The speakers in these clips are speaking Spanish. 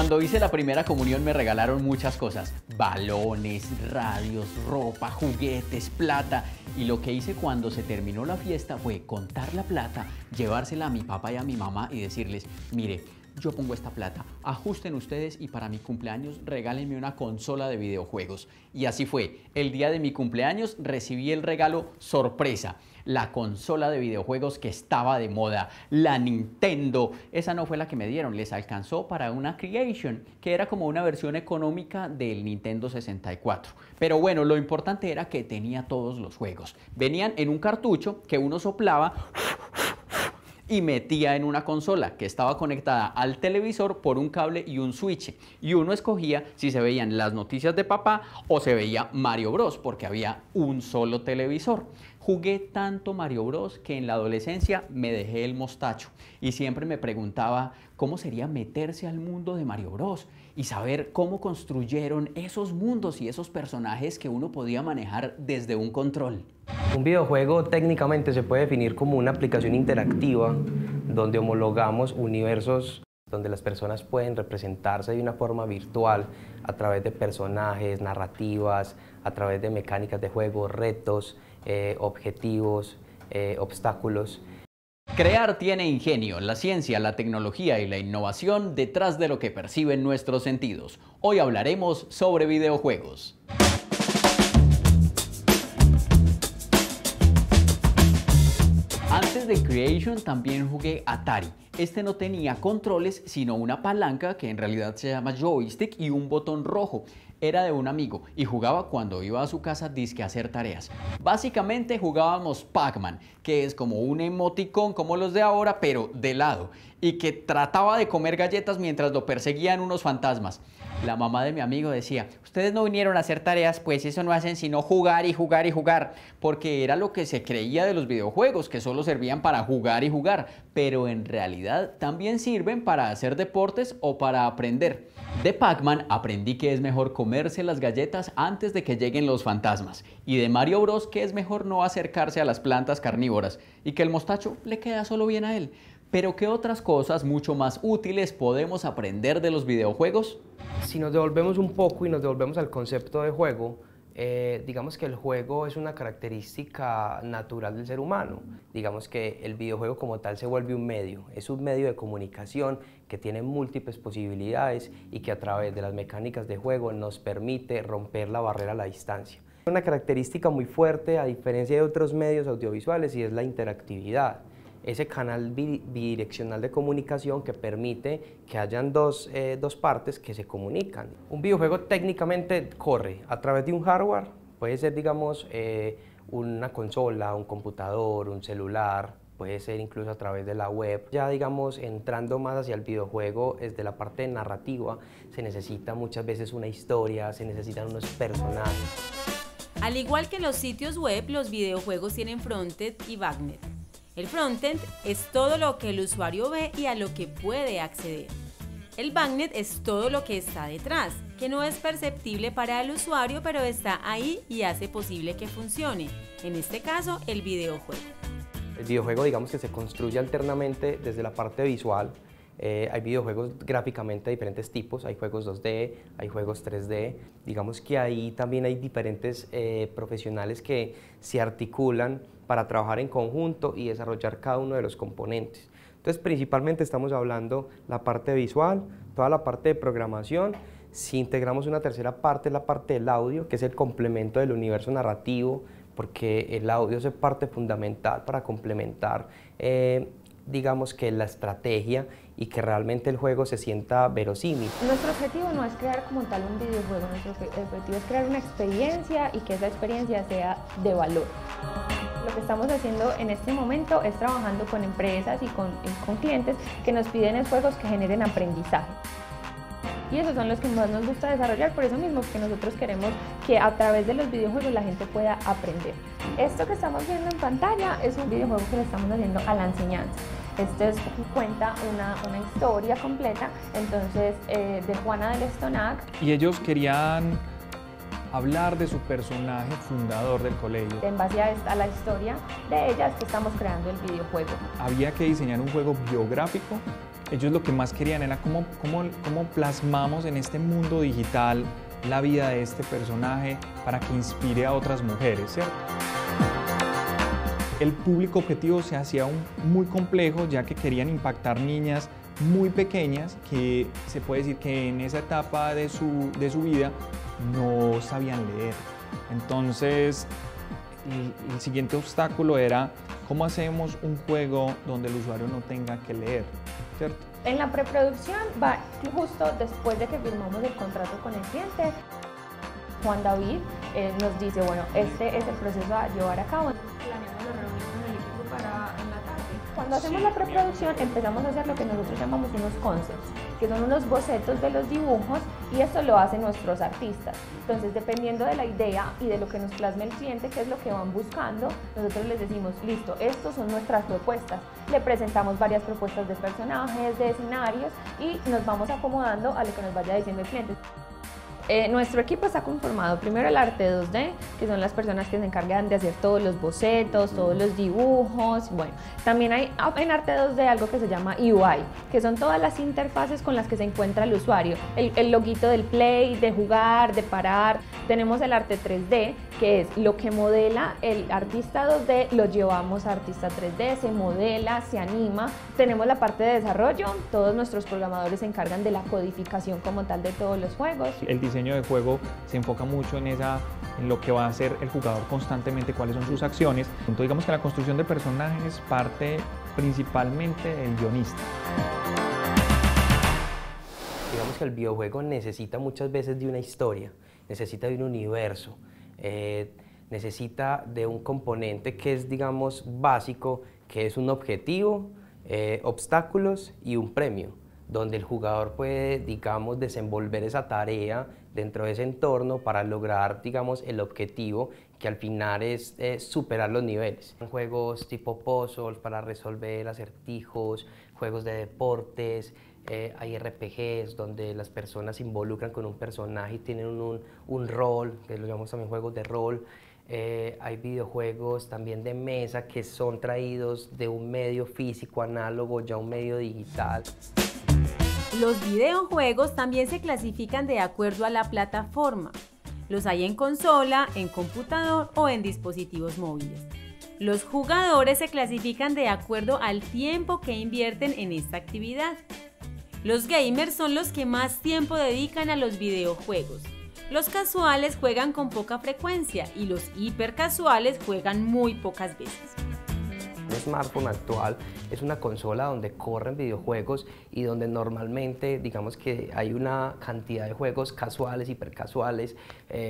Cuando hice la primera comunión me regalaron muchas cosas: balones, radios, ropa, juguetes, plata. Y lo que hice cuando se terminó la fiesta fue contar la plata, llevársela a mi papá y a mi mamá y decirles: mire, yo pongo esta plata, ajusten ustedes y para mi cumpleaños regálenme una consola de videojuegos. Y así fue. El día de mi cumpleaños recibí el regalo sorpresa: la consola de videojuegos que estaba de moda, la Nintendo. Esa no fue la que me dieron, les alcanzó para una Creation, que era como una versión económica del Nintendo 64. Pero bueno, lo importante era que tenía todos los juegos. Venían en un cartucho que uno soplaba y metía en una consola que estaba conectada al televisor por un cable y un switch. Y uno escogía si se veían las noticias de papá o se veía Mario Bros, porque había un solo televisor. Jugué tanto Mario Bros que en la adolescencia me dejé el mostacho y siempre me preguntaba cómo sería meterse al mundo de Mario Bros y saber cómo construyeron esos mundos y esos personajes que uno podía manejar desde un control. Un videojuego técnicamente se puede definir como una aplicación interactiva donde homologamos universos donde las personas pueden representarse de una forma virtual a través de personajes, narrativas, a través de mecánicas de juego, retos, objetivos, obstáculos. Crear tiene ingenio, la ciencia, la tecnología y la innovación detrás de lo que perciben nuestros sentidos. Hoy hablaremos sobre videojuegos. Antes de Creation también jugué Atari. Este no tenía controles, sino una palanca que en realidad se llama joystick y un botón rojo. Era de un amigo y jugaba cuando iba a su casa dizque a hacer tareas. Básicamente jugábamos Pac-Man, que es como un emoticón como los de ahora, pero de lado, y que trataba de comer galletas mientras lo perseguían unos fantasmas. La mamá de mi amigo decía: ustedes no vinieron a hacer tareas, pues eso no hacen sino jugar y jugar y jugar, porque era lo que se creía de los videojuegos, que solo servían para jugar y jugar, pero en realidad también sirven para hacer deportes o para aprender. De Pac-Man aprendí que es mejor comerse las galletas antes de que lleguen los fantasmas, y de Mario Bros que es mejor no acercarse a las plantas carnívoras y que el mostacho le queda solo bien a él. Pero ¿qué otras cosas mucho más útiles podemos aprender de los videojuegos? Si nos devolvemos un poco y nos devolvemos al concepto de juego, digamos que el juego es una característica natural del ser humano. Digamos que el videojuego como tal se vuelve un medio, es un medio de comunicación que tiene múltiples posibilidades y que a través de las mecánicas de juego nos permite romper la barrera a la distancia. Una característica muy fuerte a diferencia de otros medios audiovisuales y es la interactividad. Ese canal bidireccional de comunicación que permite que hayan dos partes que se comunican. Un videojuego técnicamente corre a través de un hardware, puede ser digamos una consola, un computador, un celular, puede ser incluso a través de la web. Ya digamos entrando más hacia el videojuego, desde la parte narrativa, se necesita muchas veces una historia, se necesitan unos personajes. Al igual que los sitios web, los videojuegos tienen frontend y backend. El frontend es todo lo que el usuario ve y a lo que puede acceder. El backend es todo lo que está detrás, que no es perceptible para el usuario, pero está ahí y hace posible que funcione. En este caso, el videojuego. El videojuego, digamos que se construye alternamente desde la parte visual. Hay videojuegos gráficamente de diferentes tipos, hay juegos 2D, hay juegos 3D. Digamos que ahí también hay diferentes profesionales que se articulan para trabajar en conjunto y desarrollar cada uno de los componentes. Entonces, principalmente estamos hablando la parte visual, toda la parte de programación. Si integramos una tercera parte, la parte del audio, que es el complemento del universo narrativo, porque el audio es parte fundamental para complementar digamos que la estrategia y que realmente el juego se sienta verosímil. Nuestro objetivo no es crear como tal un videojuego, nuestro objetivo es crear una experiencia y que esa experiencia sea de valor. Lo que estamos haciendo en este momento es trabajando con empresas y con clientes que nos piden juegos que generen aprendizaje. Y esos son los que más nos gusta desarrollar, por eso mismo que nosotros queremos que a través de los videojuegos la gente pueda aprender. Esto que estamos viendo en pantalla es un videojuego que le estamos haciendo a la enseñanza. Este cuenta una historia completa, entonces de Juana del Estonac. Y ellos querían hablar de su personaje fundador del colegio. En base a la historia de ellas que estamos creando el videojuego. Había que diseñar un juego biográfico ellos lo que más querían era cómo plasmamos en este mundo digital la vida de este personaje para que inspire a otras mujeres, ¿cierto? El público objetivo se hacía muy complejo, ya que querían impactar niñas muy pequeñas que se puede decir que en esa etapa de su vida no sabían leer. Entonces, el siguiente obstáculo era cómo hacemos un juego donde el usuario no tenga que leer, ¿cierto? En la preproducción va justo después de que firmamos el contrato con el cliente. Juan David nos dice, bueno, este es el proceso a llevar a cabo. Planeamos la reunión con el equipo para en la tarde. Cuando hacemos la preproducción empezamos a hacer lo que nosotros llamamos unos concepts, que son unos bocetos de los dibujos, y esto lo hacen nuestros artistas. Entonces, dependiendo de la idea y de lo que nos plasme el cliente, qué es lo que van buscando, nosotros les decimos, listo, estos son nuestras propuestas. Le presentamos varias propuestas de personajes, de escenarios, y nos vamos acomodando a lo que nos vaya diciendo el cliente. Nuestro equipo está conformado primero el arte 2D, que son las personas que se encargan de hacer todos los bocetos, todos los dibujos. Bueno, también hay en arte 2D algo que se llama UI, que son todas las interfaces con las que se encuentra el usuario. El loguito del play, de jugar, de parar. Tenemos el arte 3D, que es lo que modela el artista 2D, lo llevamos a artista 3D, se modela, se anima. Tenemos la parte de desarrollo, todos nuestros programadores se encargan de la codificación como tal de todos los juegos. El diseño de juego se enfoca mucho en lo que va a hacer el jugador constantemente, cuáles son sus acciones. Entonces, digamos que la construcción de personajes parte principalmente del guionista. Digamos que el videojuego necesita muchas veces de una historia, necesita de un universo, necesita de un componente que es, digamos, básico, que es un objetivo, obstáculos y un premio, donde el jugador puede, digamos, desenvolver esa tarea dentro de ese entorno para lograr, digamos, el objetivo, que al final es superar los niveles. Juegos tipo puzzles para resolver acertijos, juegos de deportes, hay RPGs donde las personas se involucran con un personaje y tienen un rol, que lo llamamos también juegos de rol. Hay videojuegos también de mesa que son traídos de un medio físico análogo ya a un medio digital. Los videojuegos también se clasifican de acuerdo a la plataforma. Los hay en consola, en computador o en dispositivos móviles. Los jugadores se clasifican de acuerdo al tiempo que invierten en esta actividad. Los gamers son los que más tiempo dedican a los videojuegos. Los casuales juegan con poca frecuencia y los hipercasuales juegan muy pocas veces. Un smartphone actual es una consola donde corren videojuegos y donde normalmente, digamos que hay una cantidad de juegos casuales, hipercasuales,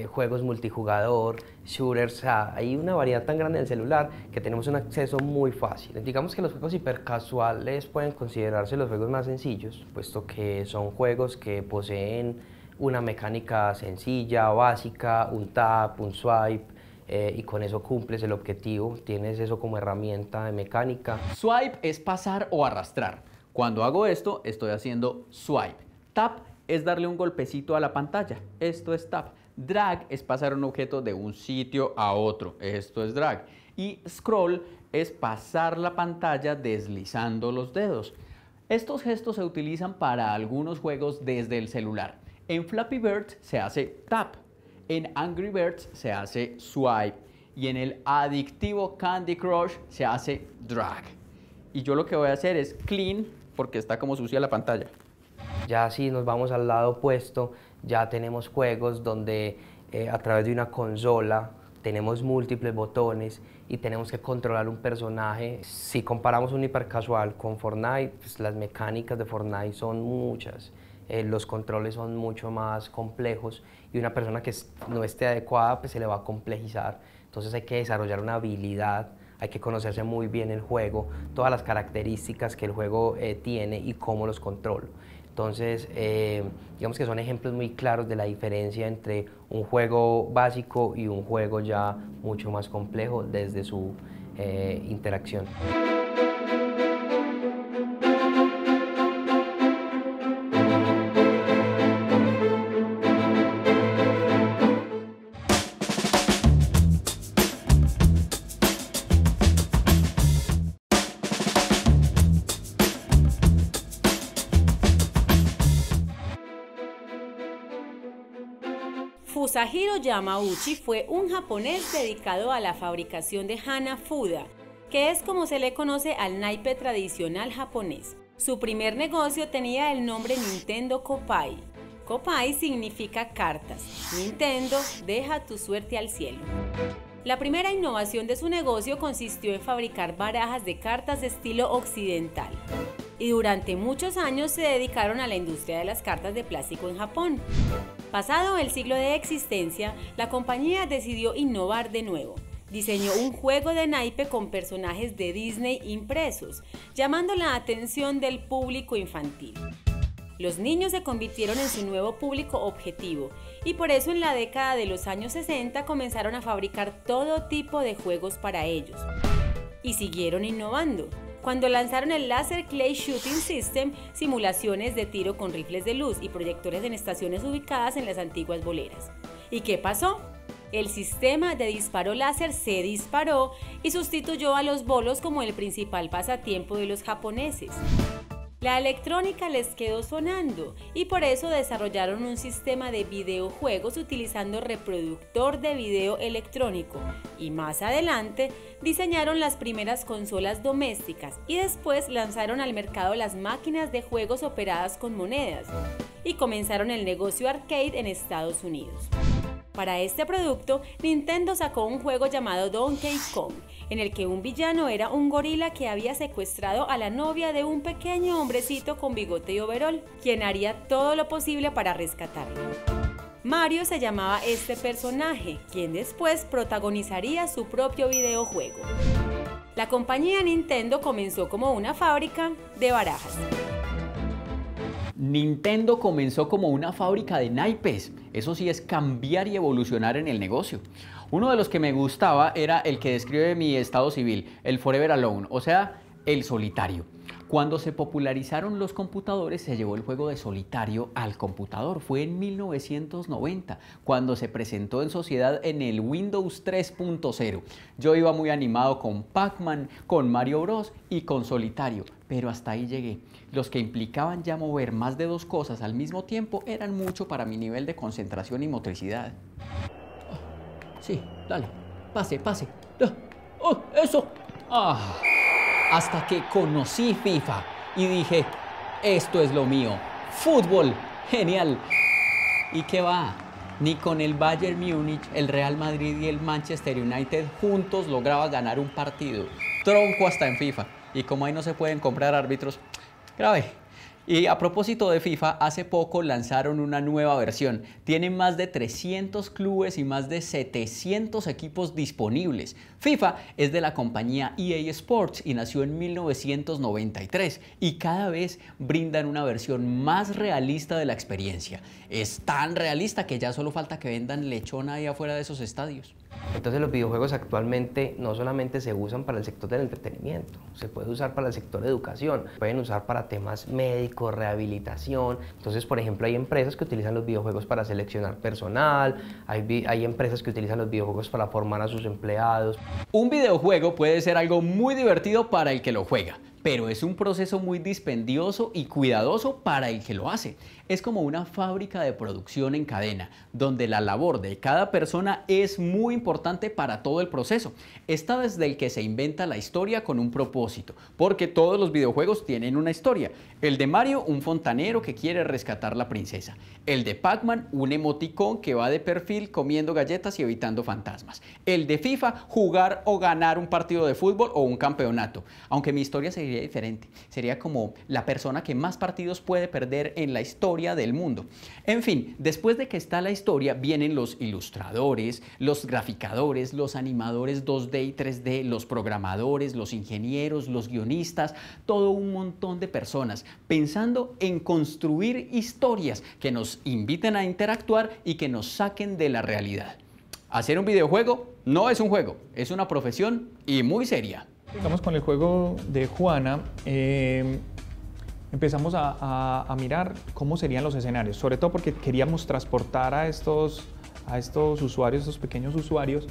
juegos multijugador, shooters, o sea, hay una variedad tan grande en el celular que tenemos un acceso muy fácil. Digamos que los juegos hipercasuales pueden considerarse los juegos más sencillos, puesto que son juegos que poseen una mecánica sencilla, básica, un tap, un swipe, y con eso cumples el objetivo, tienes eso como herramienta de mecánica. Swipe es pasar o arrastrar. Cuando hago esto, estoy haciendo swipe. Tap es darle un golpecito a la pantalla. Esto es tap. Drag es pasar un objeto de un sitio a otro. Esto es drag. Y scroll es pasar la pantalla deslizando los dedos. Estos gestos se utilizan para algunos juegos desde el celular. En Flappy Bird se hace tap. En Angry Birds se hace swipe y en el adictivo Candy Crush se hace drag. Y yo lo que voy a hacer es clean porque está como sucia la pantalla. Ya si nos vamos al lado opuesto, ya tenemos juegos donde a través de una consola tenemos múltiples botones y tenemos que controlar un personaje. Si comparamos un hipercasual con Fortnite, pues las mecánicas de Fortnite son muchas. Los controles son mucho más complejos y una persona que no esté adecuada pues se le va a complejizar. Entonces hay que desarrollar una habilidad, hay que conocerse muy bien el juego, todas las características que el juego tiene y cómo los controlo. Entonces, digamos que son ejemplos muy claros de la diferencia entre un juego básico y un juego ya mucho más complejo desde su interacción. Fusahiro Yamauchi fue un japonés dedicado a la fabricación de hanafuda, que es como se le conoce al naipe tradicional japonés. Su primer negocio tenía el nombre Nintendo Koppai. Koppai significa cartas. Nintendo, deja tu suerte al cielo. La primera innovación de su negocio consistió en fabricar barajas de cartas de estilo occidental. Y durante muchos años se dedicaron a la industria de las cartas de plástico en Japón. Pasado el siglo de existencia, la compañía decidió innovar de nuevo. Diseñó un juego de naipe con personajes de Disney impresos, llamando la atención del público infantil. Los niños se convirtieron en su nuevo público objetivo y por eso en la década de los años 60 comenzaron a fabricar todo tipo de juegos para ellos. Y siguieron innovando. Cuando lanzaron el Laser Clay Shooting System, simulaciones de tiro con rifles de luz y proyectores en estaciones ubicadas en las antiguas boleras. ¿Y qué pasó? El sistema de disparo láser se disparó y sustituyó a los bolos como el principal pasatiempo de los japoneses. La electrónica les quedó sonando y por eso desarrollaron un sistema de videojuegos utilizando reproductor de video electrónico y más adelante diseñaron las primeras consolas domésticas y después lanzaron al mercado las máquinas de juegos operadas con monedas y comenzaron el negocio arcade en Estados Unidos. Para este producto, Nintendo sacó un juego llamado Donkey Kong, en el que un villano era un gorila que había secuestrado a la novia de un pequeño hombrecito con bigote y overol, quien haría todo lo posible para rescatarlo. Mario se llamaba este personaje, quien después protagonizaría su propio videojuego. La compañía Nintendo comenzó como una fábrica de barajas. Nintendo comenzó como una fábrica de naipes. Eso sí es cambiar y evolucionar en el negocio. Uno de los que me gustaba era el que describe mi estado civil, el Forever Alone, o sea, el solitario. Cuando se popularizaron los computadores, se llevó el juego de solitario al computador. Fue en 1990, cuando se presentó en sociedad en el Windows 3.0. Yo iba muy animado con Pac-Man, con Mario Bros. Y con solitario, pero hasta ahí llegué. Los que implicaban ya mover más de dos cosas al mismo tiempo eran mucho para mi nivel de concentración y motricidad. Sí, dale, pase, pase. ¡Oh, eso! ¡Ah! Hasta que conocí FIFA y dije, esto es lo mío, fútbol, genial. ¿Y qué va? Ni con el Bayern Múnich, el Real Madrid y el Manchester United juntos lograba ganar un partido. Tronco hasta en FIFA. Y como ahí no se pueden comprar árbitros, grave. Y a propósito de FIFA, hace poco lanzaron una nueva versión. Tienen más de 300 clubes y más de 700 equipos disponibles. FIFA es de la compañía EA Sports y nació en 1993 y cada vez brindan una versión más realista de la experiencia. Es tan realista que ya solo falta que vendan lechón ahí afuera de esos estadios. Entonces los videojuegos actualmente no solamente se usan para el sector del entretenimiento, se puede usar para el sector de educación, pueden usar para temas médicos, rehabilitación. Entonces, por ejemplo, hay empresas que utilizan los videojuegos para seleccionar personal, hay empresas que utilizan los videojuegos para formar a sus empleados. Un videojuego puede ser algo muy divertido para el que lo juega, pero es un proceso muy dispendioso y cuidadoso para el que lo hace. Es como una fábrica de producción en cadena, donde la labor de cada persona es muy importante para todo el proceso. Está desde el que se inventa la historia con un propósito, porque todos los videojuegos tienen una historia. El de Mario, un fontanero que quiere rescatar la princesa. El de Pac-Man, un emoticón que va de perfil comiendo galletas y evitando fantasmas. El de FIFA, jugar o ganar un partido de fútbol o un campeonato. Aunque mi historia sería diferente. Sería como la persona que más partidos puede perder en la historia del mundo. En fin, después de que está la historia, vienen los ilustradores, los graficadores, los animadores 2D y 3D, los programadores, los ingenieros, los guionistas, todo un montón de personas pensando en construir historias que nos inviten a interactuar y que nos saquen de la realidad. Hacer un videojuego no es un juego, es una profesión y muy seria. Estamos con el juego de Juana. Empezamos a mirar cómo serían los escenarios, sobre todo porque queríamos transportar a estos usuarios, estos pequeños usuarios,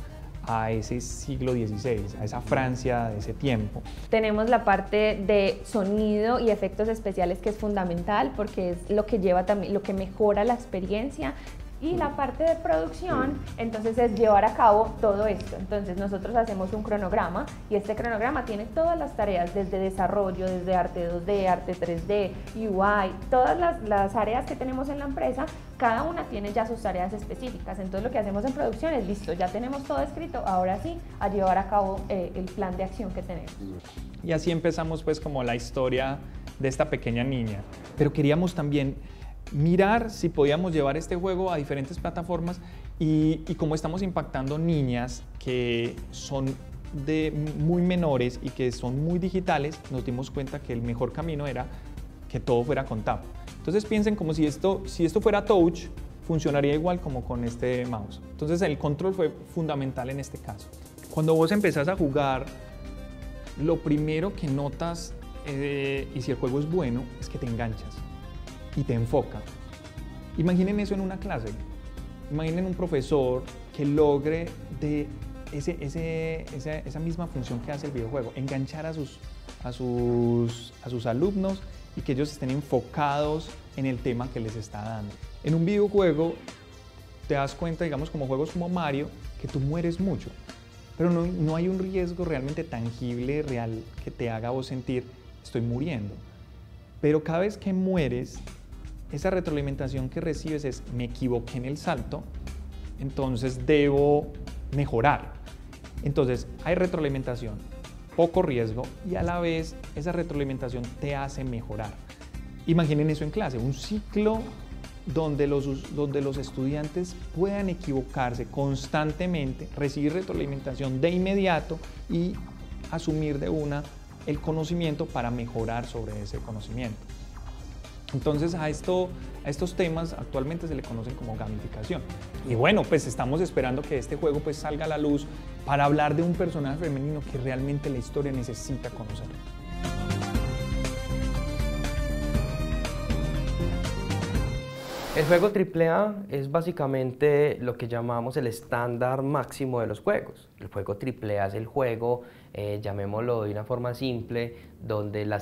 a ese siglo XVI, a esa Francia de ese tiempo. Tenemos la parte de sonido y efectos especiales que es fundamental porque es lo que lleva también, lo que mejora la experiencia Y la parte de producción, entonces, es llevar a cabo todo esto. Entonces, nosotros hacemos un cronograma y este cronograma tiene todas las tareas, desde desarrollo, desde arte 2D, arte 3D, UI, todas las áreas que tenemos en la empresa, cada una tiene ya sus tareas específicas. Entonces, lo que hacemos en producción es, listo, ya tenemos todo escrito, ahora sí, a llevar a cabo el plan de acción que tenemos. Y así empezamos pues como la historia de esta pequeña niña. Pero queríamos también mirar si podíamos llevar este juego a diferentes plataformas y como estamos impactando niñas que son muy menores y que son muy digitales, nos dimos cuenta que el mejor camino era que todo fuera con tap. Entonces piensen como si esto fuera touch, funcionaría igual como con este mouse. Entonces el control fue fundamental en este caso. Cuando vos empezás a jugar, lo primero que notas, y si el juego es bueno, es que te enganchas y te enfoca. Imaginen eso en una clase. Imaginen un profesor que logre de esa misma función que hace el videojuego, enganchar a sus alumnos y que ellos estén enfocados en el tema que les está dando. En un videojuego te das cuenta, digamos, como juegos como Mario, que tú mueres mucho, pero no hay un riesgo realmente tangible, real, que te haga vos sentir, estoy muriendo. Pero cada vez que mueres, esa retroalimentación que recibes es, me equivoqué en el salto, entonces debo mejorar. Entonces hay retroalimentación, poco riesgo, y a la vez esa retroalimentación te hace mejorar. Imaginen eso en clase, un ciclo donde los estudiantes puedan equivocarse constantemente, recibir retroalimentación de inmediato y asumir de una el conocimiento para mejorar sobre ese conocimiento. Entonces a estos temas actualmente se le conocen como gamificación. Y bueno, pues estamos esperando que este juego pues salga a la luz para hablar de un personaje femenino que realmente la historia necesita conocer. El juego AAA es básicamente lo que llamamos el estándar máximo de los juegos. El juego AAA es el juego, llamémoslo de una forma simple, donde la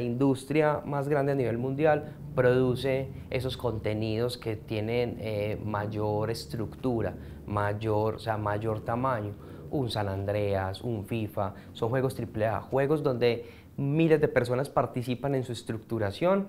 industria más grande a nivel mundial produce esos contenidos que tienen mayor estructura, mayor tamaño. Un San Andreas, un FIFA, son juegos AAA, juegos donde miles de personas participan en su estructuración.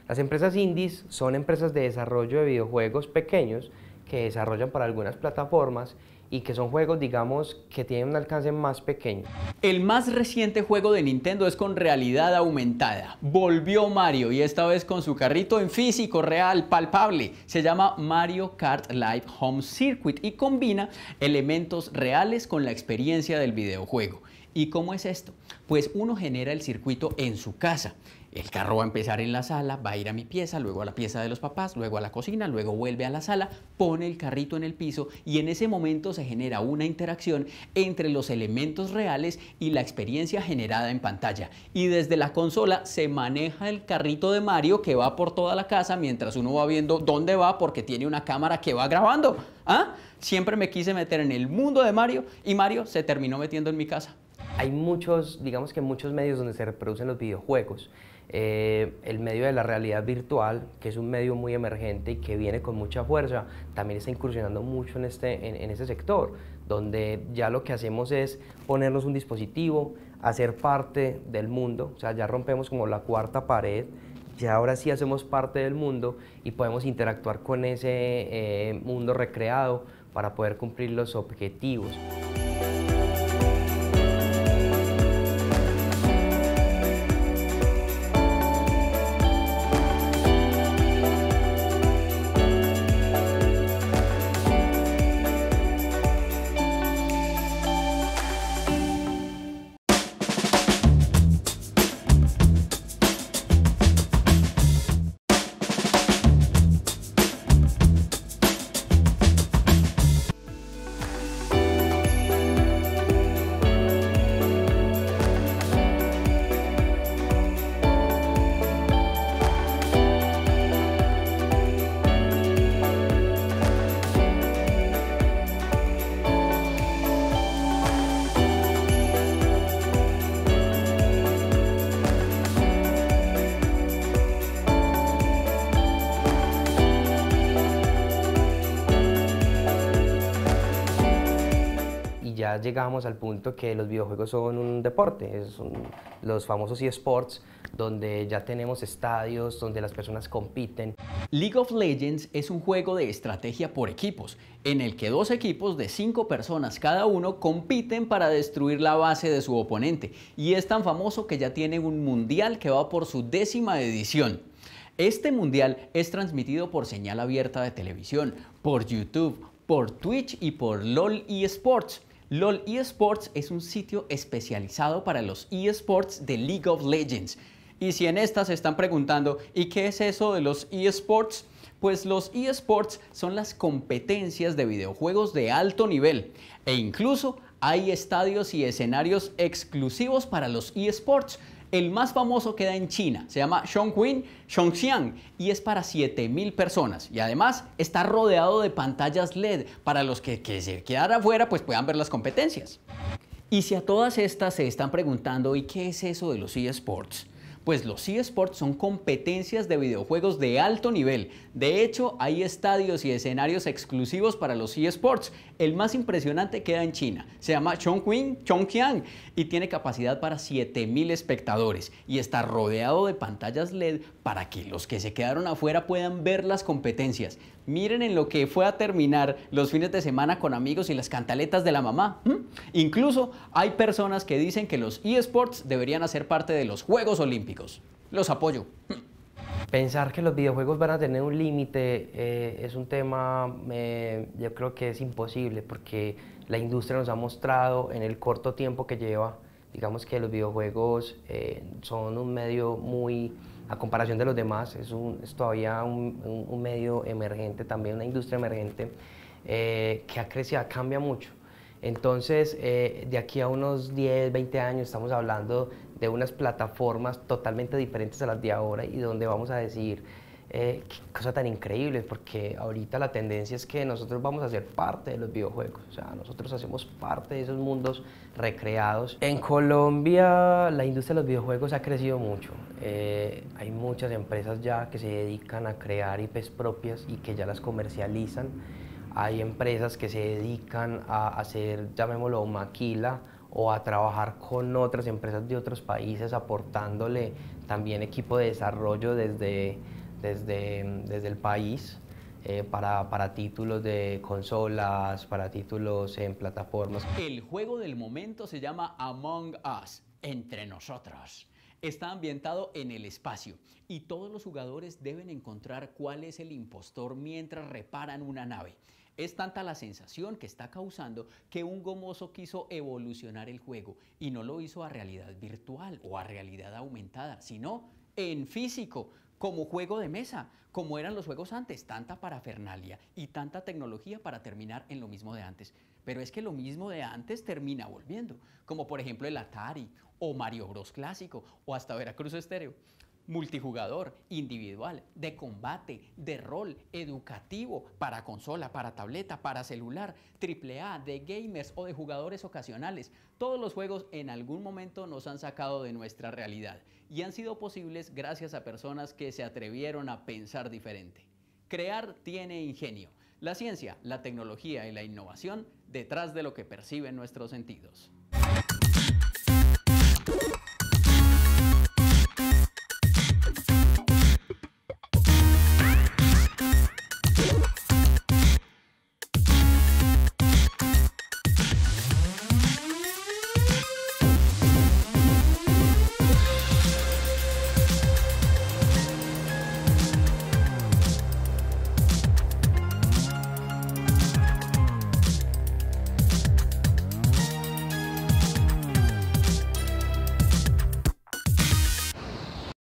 Las empresas indies son empresas de desarrollo de videojuegos pequeños que desarrollan para algunas plataformas y que son juegos, digamos, que tienen un alcance más pequeño. El más reciente juego de Nintendo es con realidad aumentada. Volvió Mario y esta vez con su carrito en físico, real, palpable. Se llama Mario Kart Live Home Circuit y combina elementos reales con la experiencia del videojuego. ¿Y cómo es esto? Pues uno genera el circuito en su casa. El carro va a empezar en la sala, va a ir a mi pieza, luego a la pieza de los papás, luego a la cocina, luego vuelve a la sala, pone el carrito en el piso y en ese momento se genera una interacción entre los elementos reales y la experiencia generada en pantalla. Y desde la consola se maneja el carrito de Mario que va por toda la casa mientras uno va viendo dónde va porque tiene una cámara que va grabando. ¿Ah? Siempre me quise meter en el mundo de Mario y Mario se terminó metiendo en mi casa. Hay muchos medios donde se reproducen los videojuegos. El medio de la realidad virtual, que es un medio muy emergente y que viene con mucha fuerza, también está incursionando mucho en ese sector, donde ya lo que hacemos es ponernos un dispositivo, hacer parte del mundo, o sea, ya rompemos como la cuarta pared, ya ahora sí hacemos parte del mundo y podemos interactuar con ese mundo recreado para poder cumplir los objetivos. ya llegamos al punto que los videojuegos son un deporte, son los famosos eSports, donde ya tenemos estadios, donde las personas compiten. League of Legends es un juego de estrategia por equipos, en el que 2 equipos de 5 personas cada uno compiten para destruir la base de su oponente, y es tan famoso que ya tiene un mundial que va por su 10ª edición. Este mundial es transmitido por señal abierta de televisión, por YouTube, por Twitch y por LOL eSports. LOL eSports es un sitio especializado para los eSports de League of Legends. Y si en esta se están preguntando, ¿y qué es eso de los eSports? Pues los eSports son las competencias de videojuegos de alto nivel, e incluso hay estadios y escenarios exclusivos para los eSports. El más famoso queda en China, se llama Zhongxiang y es para 7.000 personas, y además está rodeado de pantallas LED para los que se quedan afuera pues puedan ver las competencias. Y si a todas estas se están preguntando, ¿y qué es eso de los eSports? Pues los eSports son competencias de videojuegos de alto nivel. De hecho, hay estadios y escenarios exclusivos para los eSports. El más impresionante queda en China. Se llama Zhongxiang y tiene capacidad para 7.000 espectadores. Y está rodeado de pantallas LED para que los que se quedaron afuera puedan ver las competencias. Miren en lo que fue a terminar los fines de semana con amigos y las cantaletas de la mamá. Incluso hay personas que dicen que los eSports deberían hacer parte de los Juegos Olímpicos. Los apoyo. Pensar que los videojuegos van a tener un límite es un tema, yo creo que es imposible, porque la industria nos ha mostrado en el corto tiempo que lleva, digamos que los videojuegos son un medio muy, a comparación de los demás, es todavía un medio emergente, también una industria emergente que ha crecido, cambia mucho. Entonces, de aquí a unos 10, 20 años estamos hablando de unas plataformas totalmente diferentes a las de ahora y donde vamos a decir qué cosa tan increíble, porque ahorita la tendencia es que nosotros vamos a ser parte de los videojuegos, o sea, nosotros hacemos parte de esos mundos recreados. En Colombia la industria de los videojuegos ha crecido mucho, hay muchas empresas ya que se dedican a crear IPs propias y que ya las comercializan. Hay empresas que se dedican a hacer, llamémoslo, maquila o a trabajar con otras empresas de otros países aportándole también equipo de desarrollo desde el país para títulos de consolas, para títulos en plataformas. El juego del momento se llama Among Us, Entre Nosotros. Está ambientado en el espacio y todos los jugadores deben encontrar cuál es el impostor mientras reparan una nave. Es tanta la sensación que está causando que un gomoso quiso evolucionar el juego y no lo hizo a realidad virtual o a realidad aumentada, sino en físico, como juego de mesa, como eran los juegos antes, tanta parafernalia y tanta tecnología para terminar en lo mismo de antes. Pero es que lo mismo de antes termina volviendo, como por ejemplo el Atari o Mario Bros clásico o hasta Veracruz Estéreo. Multijugador, individual, de combate, de rol, educativo, para consola, para tableta, para celular, AAA, de gamers o de jugadores ocasionales. Todos los juegos en algún momento nos han sacado de nuestra realidad y han sido posibles gracias a personas que se atrevieron a pensar diferente. Crear tiene ingenio. La ciencia, la tecnología y la innovación detrás de lo que perciben nuestros sentidos.